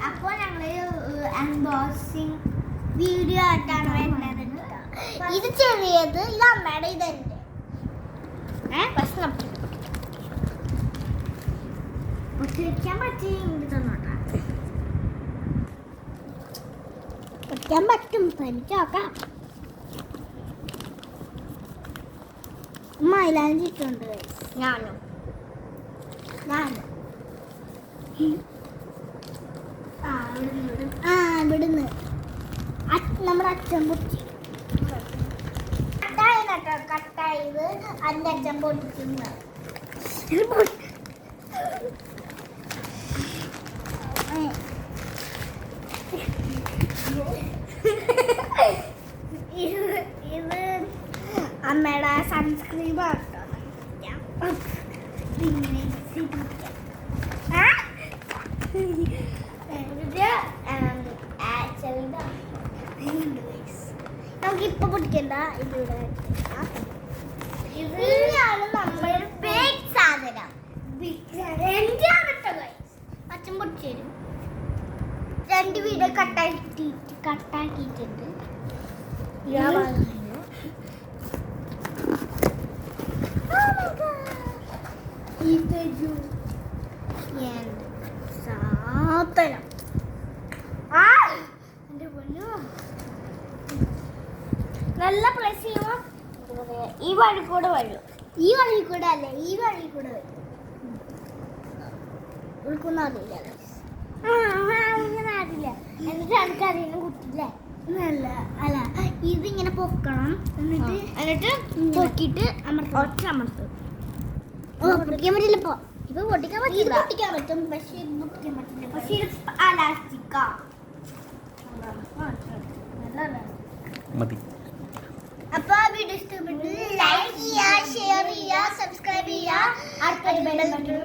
അപ്പോൾ ഞങ്ങൾ unboxing video ആയിട്ടാണ് വേണ്ടത്. ഇത് ചെറിയത്, ഇത് അമ്മയുടെ, ഇതെന്റെ. പക്ഷെ നമുക്ക് പൊട്ടിക്കാൻ പൊട്ടിക്കാൻ പറ്റും. എനിക്ക് നോക്കാം. മൈലാഞ്ചി ഇട്ടുണ്ട്. ഞാനും ഇവിടുന്ന് നമ്മുടെ അച്ഛൻ പൊട്ടി കട്ടായത്. അതിൻ്റെ അച്ഛൻ പൊട്ടിക്കുന്ന ഇത് അമ്മയുടെ സൺസ്ക്രീൻ ആട്ടോ. നമുക്കിപ്പൊ പൊട്ടിക്കണ്ട. ഇതിവിടെ ഇതാണ് നമ്മൾ ബേക്ക് സാധനം. അച്ഛൻ പൊട്ടിച്ചു തരും. 2 വീഡിയോ കട്ടാക്കിയിട്ടുണ്ട്. സാധനം നല്ല പ്ലസ് ചെയ്യുമ്പോൾ ഈ വഴി കൂടെ വരും. ഈ വഴി കൂടെ അല്ലേ, ഈ വഴി കൂടെ വരും. ഉൾക്കൊന്നറിയില്ല. ഇങ്ങനെ അറിയില്ല. എന്നിട്ട് എനിക്കറിയുന്ന കുട്ടില്ലേ? അല്ല അല്ല, ഇതിങ്ങനെ പൊക്കണം. എന്നിട്ട് പൊക്കിയിട്ട് ഒറ്റ അമർത്തും. പൊട്ടിക്കാൻ പറ്റില്ല. ഇപ്പൊ പൊട്ടിക്കാൻ പറ്റില്ല. പൊട്ടിക്കാൻ പറ്റും, പക്ഷെ ഇത് പൊട്ടിക്കാൻ പറ്റില്ല. പക്ഷെ ഇത് അലാസ്റ്റിക്കാ. മതി. അപ്പോൾ വീഡിയോ ഇഷ്ടപ്പെട്ടു ലൈക്ക് ചെയ്യുക, ഷെയർ ചെയ്യുക, സബ്സ്ക്രൈബ് ചെയ്യുക. അടുത്ത ബെൽ ബട്ടൺ